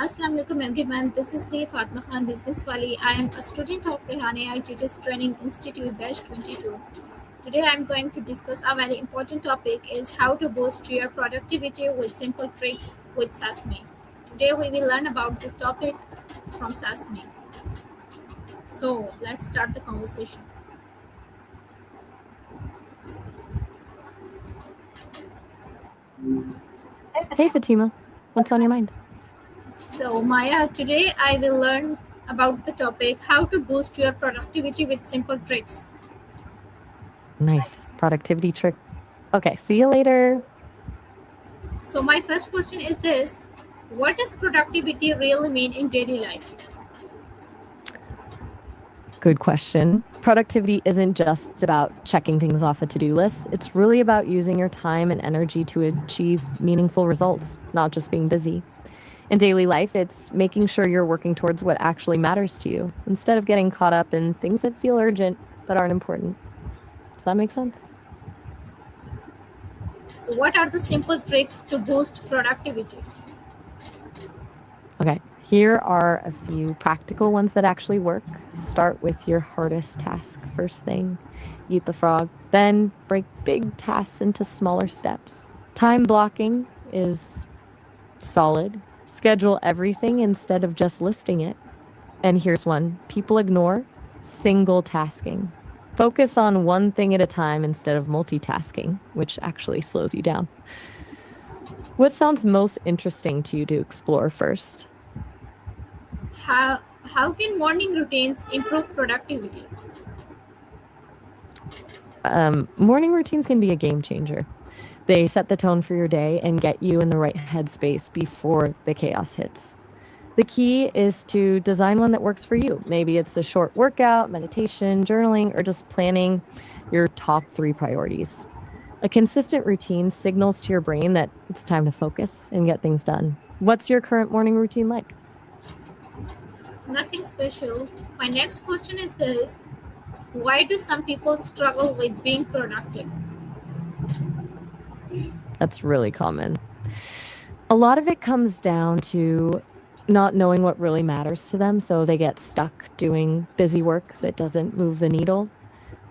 Assalamu alaikum everyone. This is me, Fatima Khan Business wali. I am a student of Rehan AI Teachers Training Institute Batch 22. Today I am going to discuss a very important topic is how to boost your productivity with simple tricks with Sesame. Today we will learn about this topic from Sesame. So let's start the conversation. Hey, Fatima. What's on your mind? So Maya, today I will learn about the topic how to boost your productivity with simple tricks. Nice. Productivity trick. Okay, see you later. So my first question is this: what does productivity really mean in daily life? Good question. Productivity isn't just about checking things off a to-do list. It's really about using your time and energy to achieve meaningful results, not just being busy. In daily life, it's making sure you're working towards what actually matters to you instead of getting caught up in things that feel urgent but aren't important. Does that make sense? What are the simple tricks to boost productivity? Okay, here are a few practical ones that actually work. Start with your hardest task first thing. Eat the frog, then break big tasks into smaller steps. Time blocking is solid. Schedule everything instead of just listing it. And here's one people ignore: single tasking. Focus on one thing at a time instead of multitasking, which actually slows you down. What sounds most interesting to you to explore first? How can morning routines improve productivity? Morning routines can be a game changer. They set the tone for your day and get you in the right headspace before the chaos hits. The key is to design one that works for you. Maybe it's a short workout, meditation, journaling, or just planning your top 3 priorities. A consistent routine signals to your brain that it's time to focus and get things done. What's your current morning routine like? Nothing special. My next question is this: why do some people struggle with being productive? That's really common. A lot of it comes down to not knowing what really matters to them, so they get stuck doing busy work that doesn't move the needle.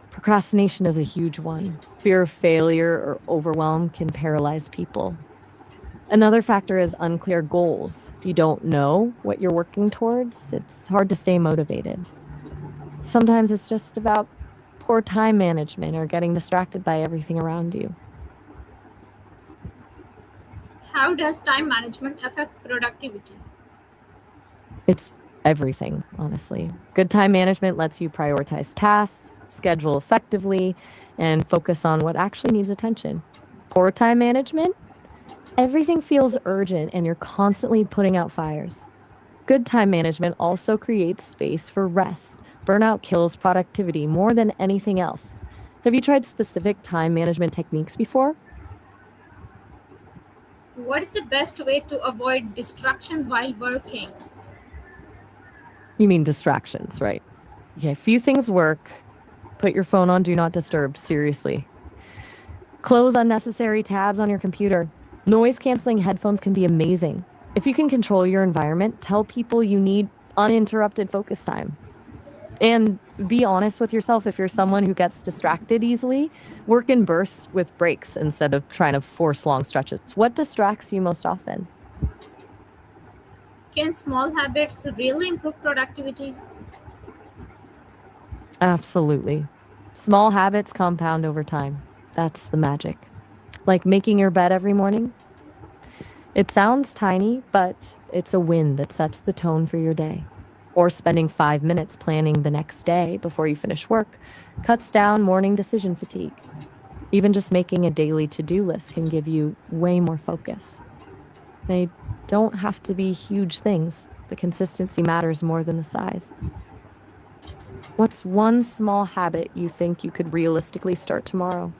Procrastination is a huge one. Fear of failure or overwhelm can paralyze people. Another factor is unclear goals. If you don't know what you're working towards, it's hard to stay motivated. Sometimes it's just about poor time management or getting distracted by everything around you. How does time management affect productivity? It's everything, honestly. Good time management lets you prioritize tasks, schedule effectively, and focus on what actually needs attention. Poor time management, everything feels urgent and you're constantly putting out fires. Good time management also creates space for rest. Burnout kills productivity more than anything else. Have you tried specific time management techniques before? What is the best way to avoid distraction while working? You mean distractions, right? Okay, few things work. Put your phone on Do Not Disturb, seriously. Close unnecessary tabs on your computer. Noise canceling headphones can be amazing. If you can control your environment, tell people you need uninterrupted focus time. And be honest with yourself. If you're someone who gets distracted easily, work in bursts with breaks instead of trying to force long stretches. What distracts you most often? Can small habits really improve productivity? Absolutely. Small habits compound over time. That's the magic. Like making your bed every morning. It sounds tiny, but it's a win that sets the tone for your day. Or spending 5 minutes planning the next day before you finish work cuts down morning decision fatigue. Even just making a daily to-do list can give you way more focus. They don't have to be huge things. The consistency matters more than the size. What's one small habit you think you could realistically start tomorrow?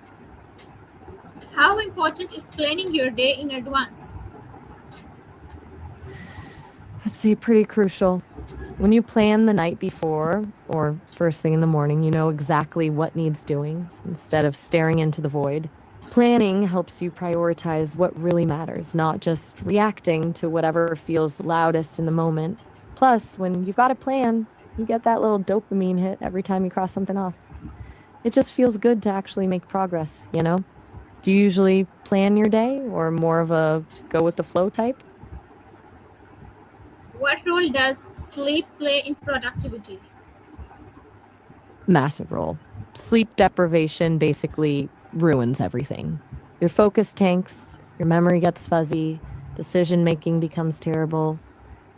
How important is planning your day in advance? I'd say pretty crucial. When you plan the night before or first thing in the morning, you know exactly what needs doing instead of staring into the void. Planning helps you prioritize what really matters, not just reacting to whatever feels loudest in the moment. Plus, when you've got a plan, you get that little dopamine hit every time you cross something off. It just feels good to actually make progress, you know? Do you usually plan your day or more of a go with the flow type? What role does sleep play in productivity? Massive role. Sleep deprivation basically ruins everything. Your focus tanks, your memory gets fuzzy, decision making becomes terrible,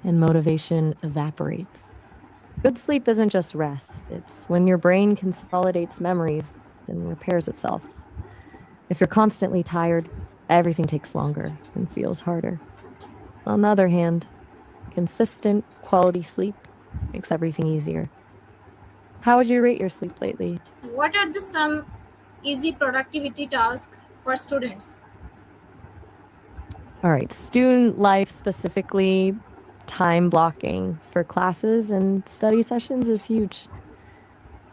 and motivation evaporates. Good sleep isn't just rest, it's when your brain consolidates memories and repairs itself. If you're constantly tired, everything takes longer and feels harder. On the other hand, consistent, quality sleep makes everything easier. How would you rate your sleep lately? What are the some easy productivity tasks for students? All right, student life specifically, time blocking for classes and study sessions is huge.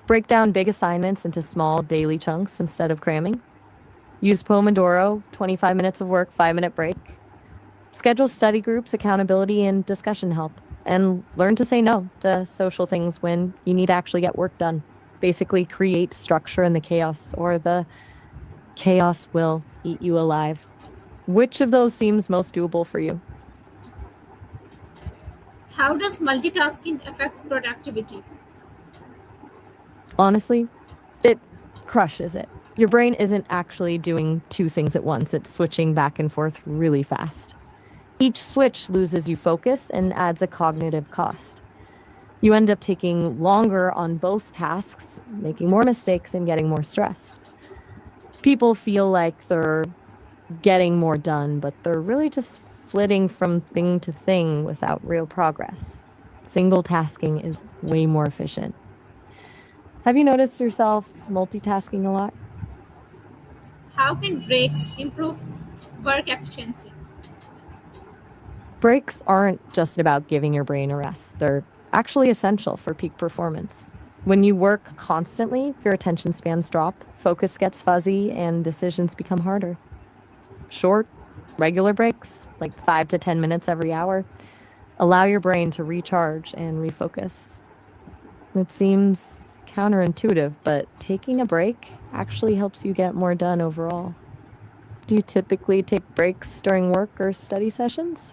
Break down big assignments into small daily chunks instead of cramming. Use Pomodoro, 25 minutes of work, 5-minute break. Schedule study groups, accountability, and discussion help. And learn to say no to social things when you need to actually get work done. Basically, create structure in the chaos, or the chaos will eat you alive. Which of those seems most doable for you? How does multitasking affect productivity? Honestly, it crushes it. Your brain isn't actually doing two things at once, it's switching back and forth really fast. Each switch loses you focus and adds a cognitive cost. You end up taking longer on both tasks, making more mistakes, and getting more stressed. People feel like they're getting more done, but they're really just flitting from thing to thing without real progress. Single tasking is way more efficient. Have you noticed yourself multitasking a lot? How can breaks improve work efficiency? Breaks aren't just about giving your brain a rest, they're actually essential for peak performance. When you work constantly, your attention spans drop, focus gets fuzzy, and decisions become harder. Short, regular breaks, like 5 to 10 minutes every hour, allow your brain to recharge and refocus. It seems counterintuitive, but taking a break actually helps you get more done overall. Do you typically take breaks during work or study sessions?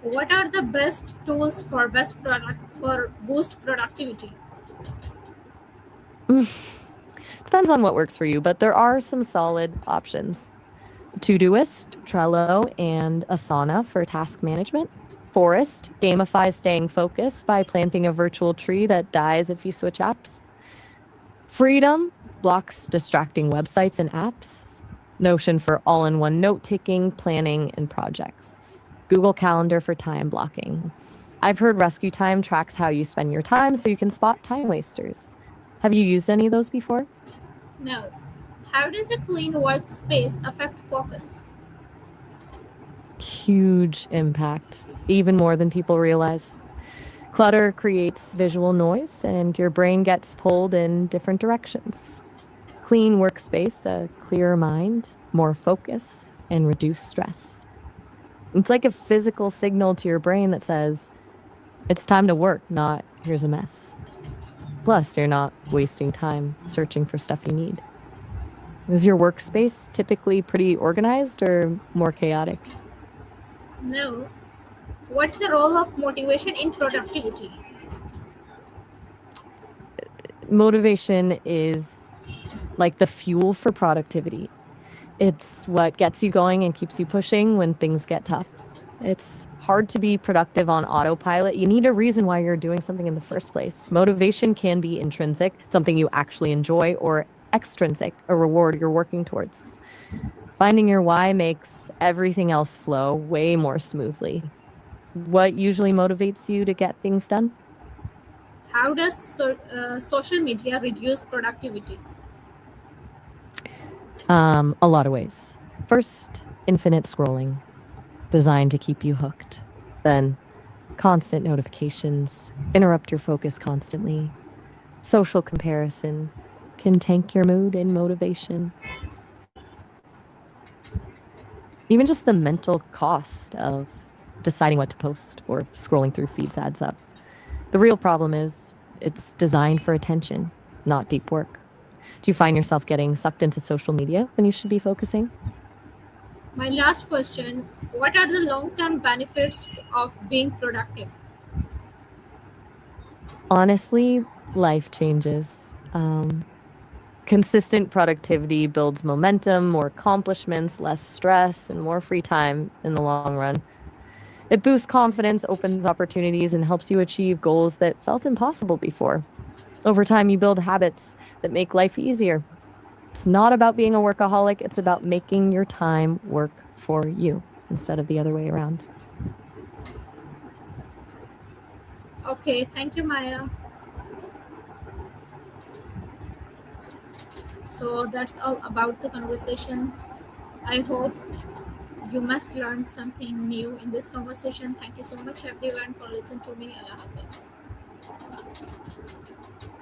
What are the best tools for best product for boost productivity? Depends on what works for you, but there are some solid options. Todoist, Trello, and Asana for task management. Forest gamifies staying focused by planting a virtual tree that dies if you switch apps. Freedom blocks distracting websites and apps. Notion for all in one note taking, planning, and projects. Google Calendar for time blocking. I've heard Rescue Time tracks how you spend your time so you can spot time wasters. Have you used any of those before? No. How does a clean workspace affect focus? Huge impact, even more than people realize. Clutter creates visual noise, and your brain gets pulled in different directions. Clean workspace, a clearer mind, more focus, and reduced stress. It's like a physical signal to your brain that says, it's time to work, not here's a mess. Plus, you're not wasting time searching for stuff you need. Is your workspace typically pretty organized or more chaotic? No. What's the role of motivation in productivity? Motivation is like the fuel for productivity. It's what gets you going and keeps you pushing when things get tough. It's hard to be productive on autopilot. You need a reason why you're doing something in the first place. Motivation can be intrinsic, something you actually enjoy, or extrinsic, a reward you're working towards. Finding your why makes everything else flow way more smoothly. What usually motivates you to get things done? How does social media reduce productivity? A lot of ways. First, infinite scrolling, designed to keep you hooked. Then, constant notifications, interrupt your focus constantly. Social comparison, can tank your mood and motivation. Even just the mental cost of deciding what to post or scrolling through feeds adds up. The real problem is it's designed for attention, not deep work. Do you find yourself getting sucked into social media when you should be focusing? My last question: what are the long term benefits of being productive? Honestly, life changes. Consistent productivity builds momentum, more accomplishments, less stress, and more free time in the long run. It boosts confidence, opens opportunities, and helps you achieve goals that felt impossible before. Over time, you build habits that make life easier. It's not about being a workaholic, it's about making your time work for you instead of the other way around. Okay, thank you, Maya. So that's all about the conversation. I hope you must learn something new in this conversation. Thank you so much, everyone, for listening to me. Allah Hafiz.